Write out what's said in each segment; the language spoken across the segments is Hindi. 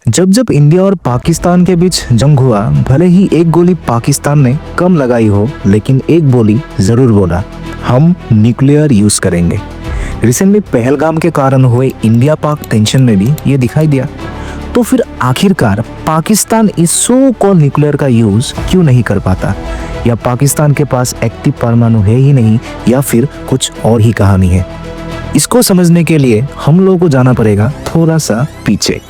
जब जब इंडिया और पाकिस्तान के बीच जंग हुआ, भले ही एक गोली पाकिस्तान ने कम लगाई हो, लेकिन एक बोली जरूर बोला, हम न्यूक्लियर यूज करेंगे। रिसेंटली पहलगाम के कारण हुए इंडिया पाक टेंशन में भी ये दिखाई दिया। तो फिर आखिरकार पाकिस्तान इस सो कॉल्ड न्यूक्लियर का यूज क्यों नहीं कर पाता? या पाकिस्तान के पास एक्टिव परमाणु है ही नहीं, या फिर कुछ और ही कहानी है? इसको समझने के लिए हम लोगों को जाना पड़ेगा थोड़ा सा पीछे।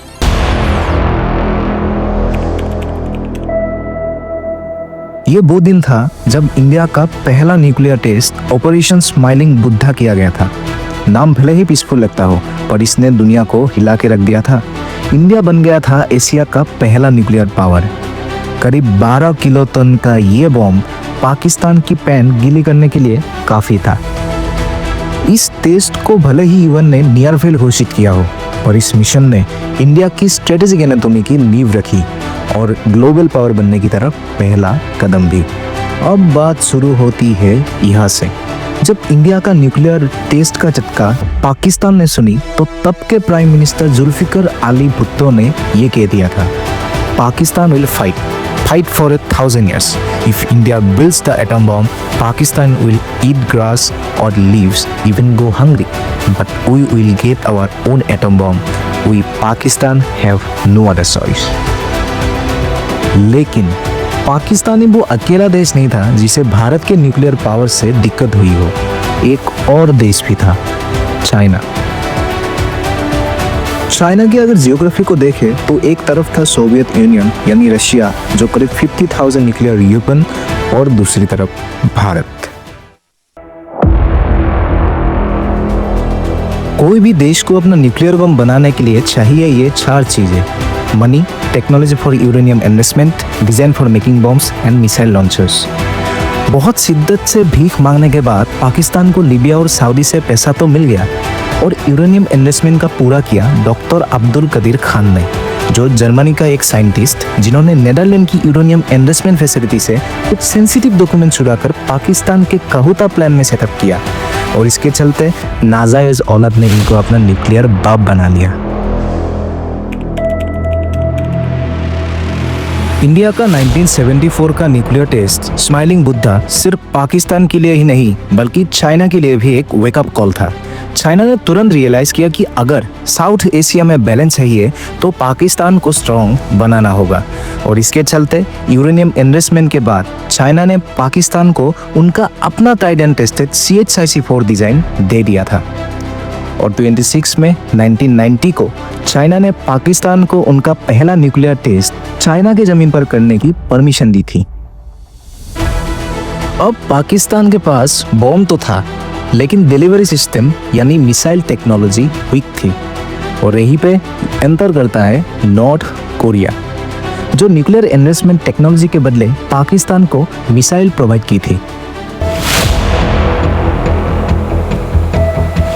ये वो दिन था जब इंडिया का पहला nuclear test operation smiling Buddha किया गया था। नाम भले ही पीसफुल लगता हो, पर इसने दुनिया को हिला के रख दिया था। इंडिया बन गया था एशिया का पहला न्यूक्लियर पावर। करीब 12 किलो टन का ये बॉम्ब पाकिस्तान की पैन गीली करने के लिए काफी था। इस टेस्ट को भले ही यूएन ने नियर फेल घोषित किया हो, पर इस मिशन ने इंडिया की स्ट्रेटेजिक एनाटॉमी की नींव रखी और ग्लोबल पावर बनने की तरफ पहला कदम भी। अब बात शुरू होती है यहाँ से। जब इंडिया का न्यूक्लियर टेस्ट का झटका पाकिस्तान ने सुनी, तो तब के प्राइम मिनिस्टर जुल्फिकर अली भुट्टो ने ये कह दिया था, Pakistan will fight for 1000 years. If India builds the atom bomb, Pakistan will eat grass or leaves, even go hungry. But we will get our own atom bomb. We Pakistan have no other choice. लेकिन पाकिस्तान वो अकेला देश नहीं था जिसे भारत के न्यूक्लियर पावर से दिक्कत हुई हो। एक और देश भी था, चाइना। चाइना की अगर जियोग्राफी को देखें तो एक तरफ था सोवियत यूनियन यानी रशिया, जो करीब 50,000 न्यूक्लियर वेपन, और दूसरी तरफ भारत। कोई भी देश को अपना न्यूक्लियर बम बनाने के लिए चाहिए ये 4 चीजें: money, technology for uranium enrichment, design for making bombs and missile launchers. बहुत शिद्दत से भीख मांगने के बाद पाकिस्तान को लीबिया और सऊदी से पैसा तो मिल गया, और यूरेनियम एनरिचमेंट का पूरा किया डॉक्टर अब्दुल कदीर खान ने, जो जर्मनी का एक साइंटिस्ट जिन्होंने नेदरलैंड की यूरेनियम एनरिचमेंट फैसिलिटी से कुछ सेंसिटिव डॉक्यूमेंट चुराकर पाकिस्तान के कहूता प्लान में सेटअप किया, और इसके चलते नाजायज औलाद ने इनको अपना न्यूक्लियर बाप बना लिया। इंडिया का 1974 का न्यूक्लियर टेस्ट स्माइलिंग बुद्धा सिर्फ पाकिस्तान के लिए ही नहीं, बल्कि चाइना के लिए भी एक वेकअप कॉल था। चाइना ने तुरंत रियलाइज किया कि अगर साउथ एशिया में बैलेंस चाहिए तो पाकिस्तान को स्ट्रॉन्ग बनाना होगा, और इसके चलते यूरेनियम एनरिचमेंट के बाद चाइना ने पाकिस्तान को उनका अपना tried and tested CH-IC4 design दे दिया था। और 26 में 1990 को चाइना ने पाकिस्तान को उनका पहला न्यूक्लियर टेस्ट चाइना के जमीन पर करने की परमिशन दी थी। अब पाकिस्तान के पास बॉम्ब तो था, लेकिन डिलीवरी सिस्टम यानी मिसाइल टेक्नोलॉजी वीक थी, और यहीं पे एंटर करता है नॉर्थ कोरिया, जो न्यूक्लियर एनरिचमेंट टेक्नोलॉजी के बदले पाकिस्तान को मिसाइल प्रोवाइड की थी।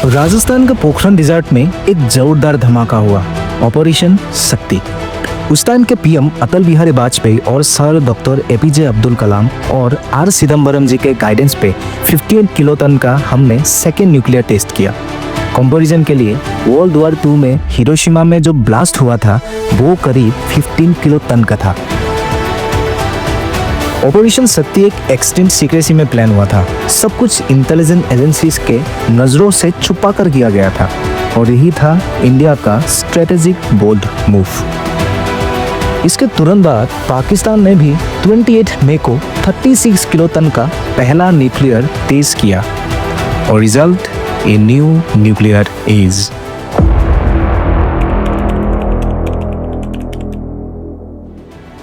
राजस्थान का पोखरण डिजर्ट में एक जोरदार धमाका हुआ, ऑपरेशन शक्ति। उस टाइम के पीएम अटल बिहारी वाजपेयी और sir doctor APJ Abdul Kalam और R चिदम्बरम जी के गाइडेंस पे 58 किलो टन का हमने सेकेंड न्यूक्लियर टेस्ट किया। कंपैरिजन के लिए वर्ल्ड वॉर 2 में हिरोशिमा में जो ब्लास्ट हुआ था वो करीब 15 किलो टन का था। ऑपरेशन शक्ति एक एक्सट्रीम सीक्रेसी में प्लान हुआ था। सब कुछ इंटेलिजेंस एजेंसीज के नजरों से छुपा कर किया गया था, और यही था इंडिया का स्ट्रेटेजिक बोल्ड मूव। इसके तुरंत बाद पाकिस्तान ने भी 28 मई को 36 किलो टन का पहला न्यूक्लियर टेस्ट किया, और result a new nuclear age.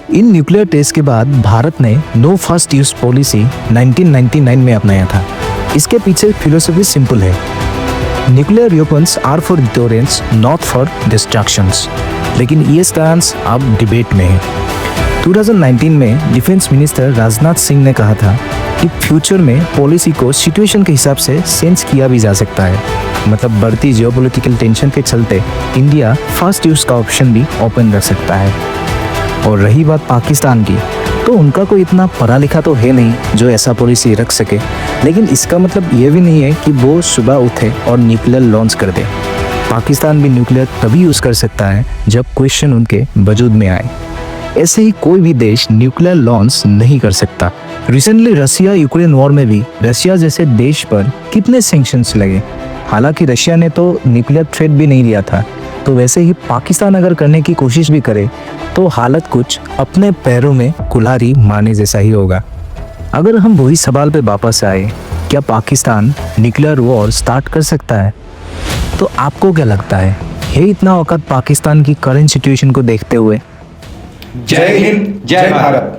इन न्यूक्लियर टेस्ट के बाद भारत ने नो फर्स्ट यूज पॉलिसी 1999 में अपनाया था। इसके पीछे फिलोसफी सिंपल है, nuclear weapons are for deterrence not for destructions. लेकिन ये स्टैंस अब डिबेट में है। 2019 में डिफेंस मिनिस्टर राजनाथ सिंह ने कहा था कि फ्यूचर में पॉलिसी को सिचुएशन के हिसाब से चेंज किया भी जा सकता है। मतलब बढ़ती जियोपॉलिटिकल टेंशन के चलते इंडिया फर्स्ट यूज का ऑप्शन भी ओपन रख सकता है। और रही बात पाकिस्तान की, तो उनका कोई इतना पढ़ा लिखा तो है नहीं जो ऐसा पॉलिसी रख सके, लेकिन इसका मतलब ये भी नहीं है कि वो सुबह उठे और न्यूक्लियर लॉन्च कर दे। पाकिस्तान भी न्यूक्लियर तभी यूज़ कर सकता है जब क्वेश्चन उनके वजूद में आए। ऐसे ही कोई भी देश न्यूक्लियर लॉन्च नहीं कर सकता। रिसेंटली रशिया यूक्रेन वॉर में भी रशिया जैसे देश पर कितने सैंक्शंस लगे। हालांकि रशिया ने तो न्यूक्लियर थ्रेट भी नहीं लिया था, तो वैसे ही पाकिस्तान अगर करने की कोशिश भी करे तो हालत कुछ अपने पैरों में कुल्हाड़ी मारने जैसा ही होगा। अगर हम वही सवाल पे वापस आए, क्या पाकिस्तान न्यूक्लियर वॉर स्टार्ट कर सकता है? तो आपको क्या लगता है इतना औकात पाकिस्तान की करंट सिचुएशन को देखते हुए? जय हिंद, जय भारत।